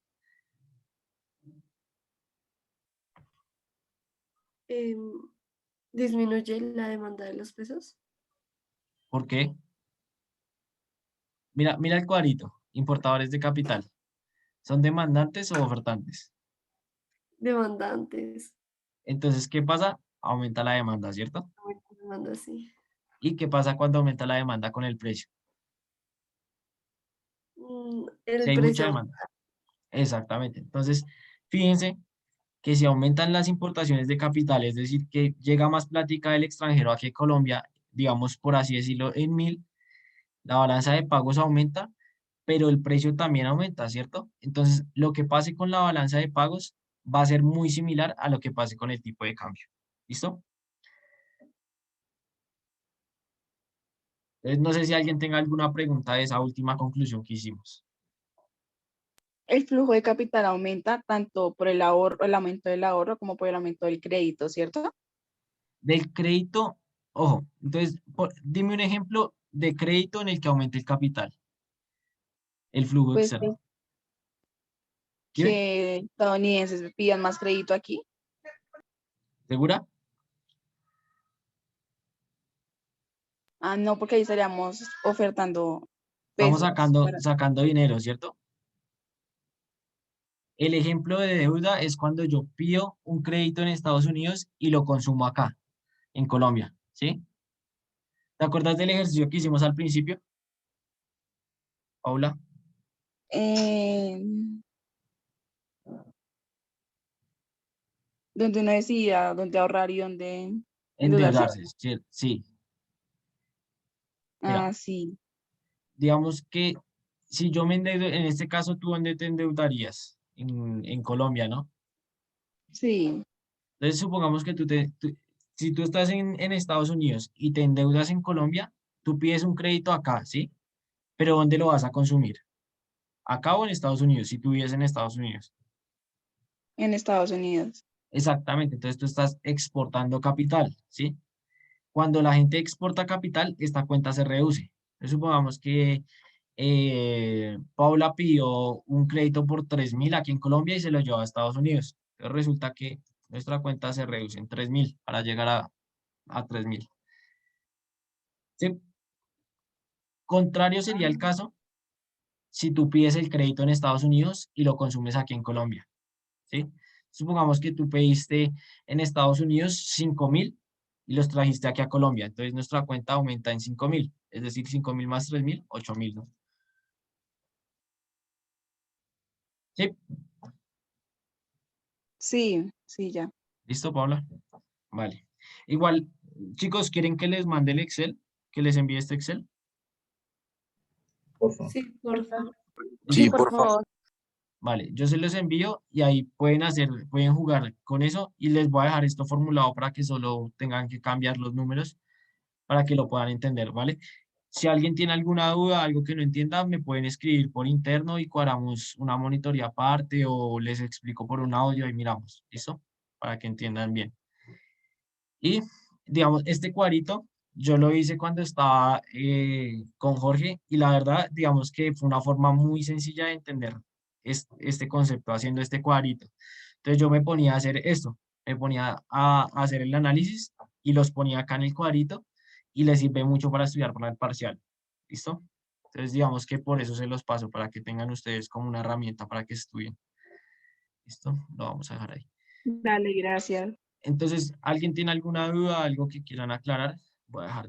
Speaker 7: Em, ¿Disminuye la demanda de los pesos?
Speaker 1: ¿Por qué? Mira el cuadrito. Importadores de capital. ¿Son demandantes o ofertantes?
Speaker 7: Demandantes.
Speaker 1: Entonces, ¿qué pasa? Aumenta la demanda, ¿cierto?
Speaker 7: Demanda, sí.
Speaker 1: ¿Y qué pasa cuando aumenta la demanda con el precio? Si
Speaker 7: El
Speaker 1: hay mucha
Speaker 7: precio.
Speaker 1: demanda. Exactamente. Entonces, fíjense que si aumentan las importaciones de capital, es decir, que llega más plática del extranjero aquí a Colombia, digamos por así decirlo, en 1.000, la balanza de pagos aumenta, pero el precio también aumenta, ¿cierto? Entonces, lo que pase con la balanza de pagos va a ser muy similar a lo que pase con el tipo de cambio. ¿Listo? Entonces, no sé si alguien tenga alguna pregunta de esa última conclusión que hicimos.
Speaker 6: El flujo de capital aumenta tanto por el ahorro, el aumento del ahorro como por el aumento del crédito, ¿cierto?
Speaker 1: Del crédito, ojo, entonces, dime un ejemplo de crédito en el que aumente el capital, el flujo
Speaker 6: Pues
Speaker 1: externo. Dime,
Speaker 6: que estadounidenses pidan más crédito aquí.
Speaker 1: ¿segura?
Speaker 6: Ah, no, porque ahí estaríamos ofertando
Speaker 1: Estamos
Speaker 6: pesos.
Speaker 1: sacando dinero, ¿cierto? El ejemplo de deuda es cuando yo pido un crédito en Estados Unidos y lo consumo acá, en Colombia, ¿sí? ¿Te acuerdas del ejercicio que hicimos al principio, Paula?
Speaker 6: Eh, donde uno decía dónde ahorrar y dónde endeudarse.
Speaker 1: Endeudarse, sí. Sí. Mira,
Speaker 6: Sí.
Speaker 1: digamos que si yo me endeudo, en este caso, ¿tú dónde te endeudarías? En Colombia, ¿no?
Speaker 6: Sí,
Speaker 1: Entonces, supongamos que si tú estás en Estados Unidos y te endeudas en Colombia, tú pides un crédito acá, ¿sí? Pero ¿dónde lo vas a consumir? ¿Acá o en Estados Unidos? Si tú vives en Estados Unidos.
Speaker 6: en Estados Unidos.
Speaker 1: Exactamente, entonces tú estás exportando capital, ¿sí? Cuando la gente exporta capital, esta cuenta se reduce. Entonces, supongamos que Paula pidió un crédito por 3.000 aquí en Colombia y se lo llevó a Estados Unidos. Entonces resulta que nuestra cuenta se reduce en 3.000 para llegar a 3.000. ¿Sí? Contrario sería el caso si tú pides el crédito en Estados Unidos y lo consumes aquí en Colombia. ¿Sí? Supongamos que tú pediste en Estados Unidos 5.000 y los trajiste aquí a Colombia. Entonces nuestra cuenta aumenta en 5.000. Es decir, 5.000 más 3.000, 8.000, ¿no? ¿Sí?
Speaker 6: Sí, sí, ya.
Speaker 1: ¿Listo, Paula? Vale. Igual, chicos, ¿quieren que les mande el Excel? ¿Que les envíe este Excel?
Speaker 5: Porfa.
Speaker 2: Sí, por favor.
Speaker 3: Sí,
Speaker 1: ¿Listo?
Speaker 3: por favor.
Speaker 1: Vale, yo se los envío y ahí pueden jugar con eso y les voy a dejar esto formulado para que solo tengan que cambiar los números para que lo puedan entender, ¿vale? Si alguien tiene alguna duda, algo que no entienda, me pueden escribir por interno y cuadramos una monitoría aparte o les explico por un audio y miramos, ¿listo? Para que entiendan bien. Y, digamos, este cuadrito yo lo hice cuando estaba con Jorge y la verdad, digamos que fue una forma muy sencilla de entender este concepto haciendo este cuadrito. Entonces yo me ponía a hacer esto, me ponía a hacer el análisis y los ponía acá en el cuadrito y les sirve mucho para estudiar para el parcial. ¿Listo? Entonces digamos que por eso se los paso, para que tengan ustedes como una herramienta para que estudien. ¿Listo? Lo vamos a dejar ahí.
Speaker 6: Dale, gracias.
Speaker 1: Entonces, ¿alguien tiene alguna duda, algo que quieran aclarar? Voy a dejar de